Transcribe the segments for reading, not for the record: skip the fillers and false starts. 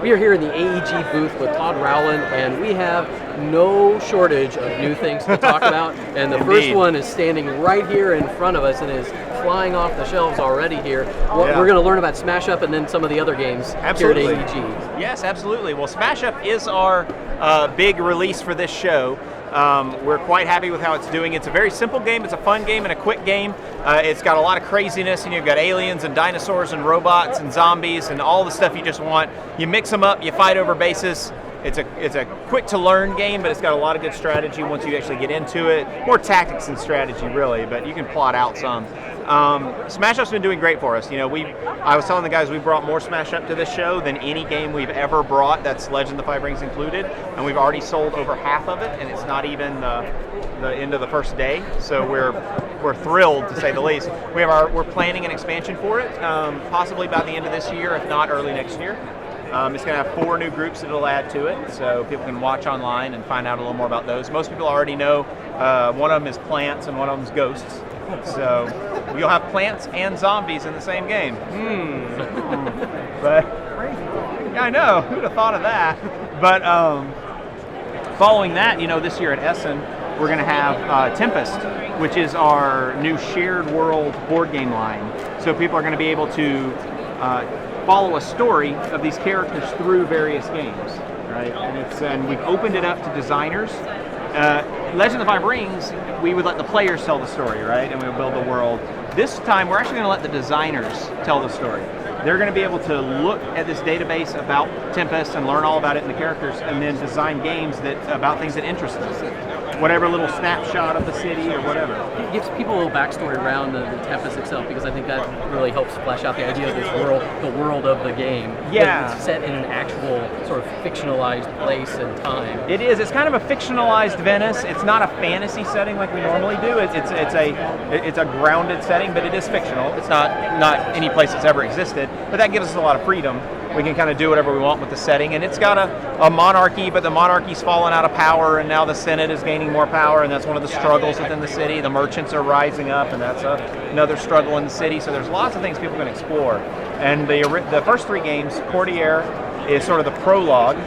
We are here in the AEG booth with Todd Rowland, and we have no shortage of new things to talk about. And the first one is standing right here in front of us and is flying off the shelves already here. We're going to learn about Smash Up and then some of the other games here at AEG. Yes, absolutely. Well, Smash Up is our big release for this show. We're quite happy with how it's doing. It's a very simple game. It's a fun game and a quick game. It's got a lot of craziness, and you've got aliens and dinosaurs and robots and zombies and all the stuff you just want. You mix them up, you fight over bases. It's a quick to learn game, but it's got a lot of good strategy once you actually get into it. More tactics than strategy, really, but you can plot out some. Smash Up's been doing great for us. You know, I was telling the guys we brought more Smash Up to this show than any game we've ever brought. That's Legend of the Five Rings included, and we've already sold over half of it, and it's not even the end of the first day. So we're thrilled, to say the least. We're planning an expansion for it, possibly by the end of this year, if not early next year. It's going to have 4 new groups that it'll add to it, so people can watch online and find out a little more about those. Most people already know one of them is plants and one of them is ghosts. So you'll have plants and zombies in the same game. But yeah, I know, who'd have thought of that? But following that, you know, this year at Essen, we're going to have Tempest, which is our new shared world board game line. So people are going to be able to follow a story of these characters through various games, right? And we've opened it up to designers. Legend of the Five Rings, we would let the players tell the story, right? And we would build the world. This time, we're actually going to let the designers tell the story. They're going to be able to look at this database about Tempest and learn all about it and the characters, and then design games about things that interest them. Whatever little snapshot of the city or whatever. It gives people a little backstory around the Tempest itself, because I think that really helps flesh out the idea of this world, the world of the game. Yeah. It's set in an actual sort of fictionalized place and time. It is. It's kind of a fictionalized Venice. It's not a fantasy setting like we normally do. It's a grounded setting, but it is fictional. It's not any place that's ever existed, but that gives us a lot of freedom. We can kind of do whatever we want with the setting, and it's got a monarchy, but the monarchy's fallen out of power, and now the Senate is gaining more power, and that's one of the struggles within the city. The merchants are rising up, and that's another struggle in the city. So there's lots of things people can explore. And the first 3 games, Courtier is sort of the prologue.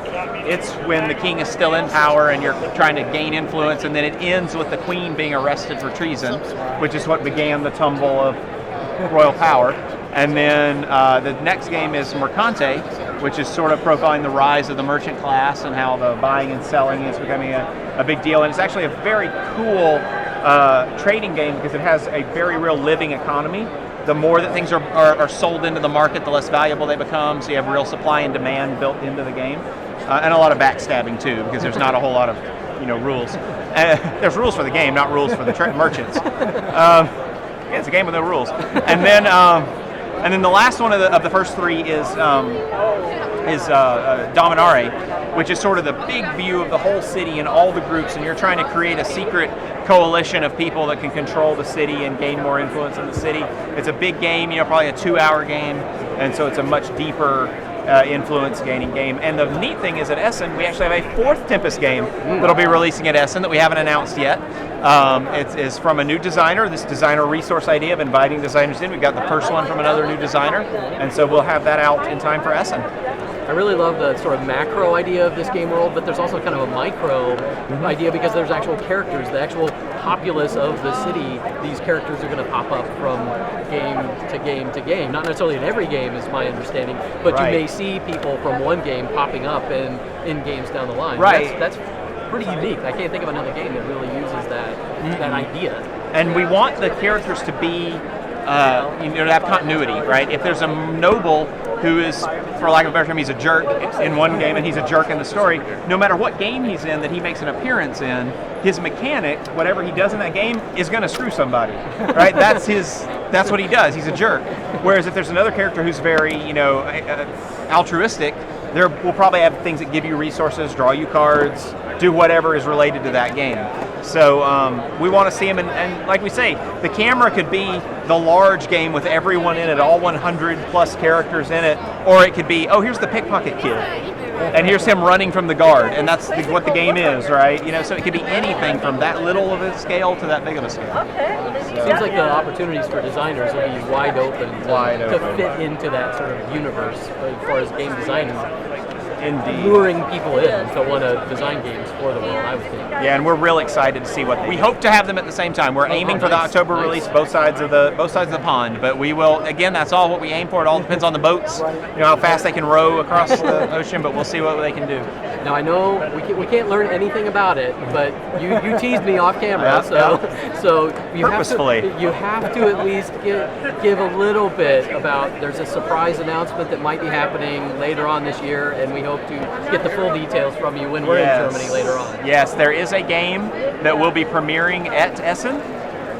It's when the king is still in power and you're trying to gain influence, and then it ends with the queen being arrested for treason, which is what began the tumble of royal power. And then the next game is Mercante, which is sort of profiling the rise of the merchant class and how the buying and selling is becoming a big deal. And it's actually a very cool trading game because it has a very real living economy. The more that things are sold into the market, the less valuable they become. So you have real supply and demand built into the game. And a lot of backstabbing too, because there's not a whole lot of rules. There's rules for the game, not rules for the merchants. Yeah, it's a game with no rules. And then the last one of the first 3 is Dominare, which is sort of the big view of the whole city and all the groups, and you're trying to create a secret coalition of people that can control the city and gain more influence in the city. It's a big game, probably a 2-hour game, and so it's a much deeper influence gaining game. And the neat thing is at Essen, we actually have a 4th Tempest game that'll be releasing at Essen that we haven't announced yet. It is from a new designer, this designer resource idea of inviting designers in. We've got the first one from another new designer, and so we'll have that out in time for Essen. I really love the sort of macro idea of this game world, but there's also kind of a micro idea because there's actual characters, the actual populace of the city. These characters are going to pop up from game to game to game. Not necessarily in every game, is my understanding, but you may see people from one game popping up in games down the line. Right. That's pretty unique. I can't think of another game that really uses that idea. And we want the characters to be, to have continuity, right? If there's a noble who is, for lack of a better term, he's a jerk in one game and he's a jerk in the story, no matter what game he's in that he makes an appearance in, his mechanic, whatever he does in that game, is going to screw somebody, right? That's what he does. He's a jerk. Whereas if there's another character who's very, altruistic, there will probably have things that give you resources, draw you cards, do whatever is related to that game. So we want to see him, and like we say, the camera could be the large game with everyone in it, all 100 plus characters in it, or it could be, oh, here's the pickpocket kid, and here's him running from the guard, and that's what the game is, right? So it could be anything from that little of a scale to that big of a scale. Seems like the opportunities for designers will be wide open to fit into that sort of universe as far as game design. Indeed. luring people in to want to design games for the world, I would think. Yeah, and we're real excited to see what we hope to have them at the same time. We're aiming for the October release, both sides of the pond. But we will, again, that's all what we aim for. It all depends on the boats, how fast they can row across the ocean. But we'll see what they can do. Now I know we can't learn anything about it, but you teased me off camera, so you have to at least give a little bit about. There's a surprise announcement that might be happening later on this year, and we hope to get the full details from you when we're in Germany later on. Yes, there is a game that will be premiering at Essen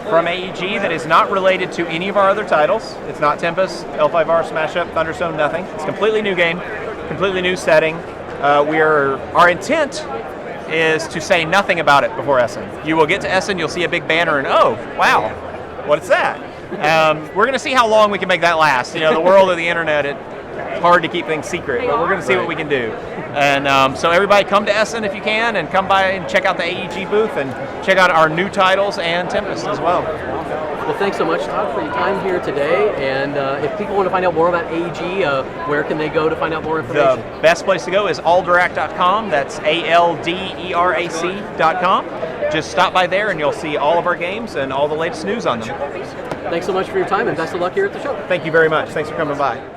from AEG that is not related to any of our other titles. It's not Tempest, L5R, Smash Up, Thunderstone, nothing. It's a completely new game, completely new setting. Our intent is to say nothing about it before Essen. You will get to Essen, you'll see a big banner, and oh, wow, what's that? We're going to see how long we can make that last. The world of the internet, it's hard to keep things secret, but we're going to see what we can do. And so everybody come to Essen if you can, and come by and check out the AEG booth and check out our new titles and Tempest as well. Well, thanks so much, Todd, for your time here today. And if people want to find out more about AEG, where can they go to find out more information? The best place to go is alderac.com. That's ALDERAC.com. Just stop by there and you'll see all of our games and all the latest news on them. Thanks so much for your time, and best of luck here at the show. Thank you very much. Thanks for coming by.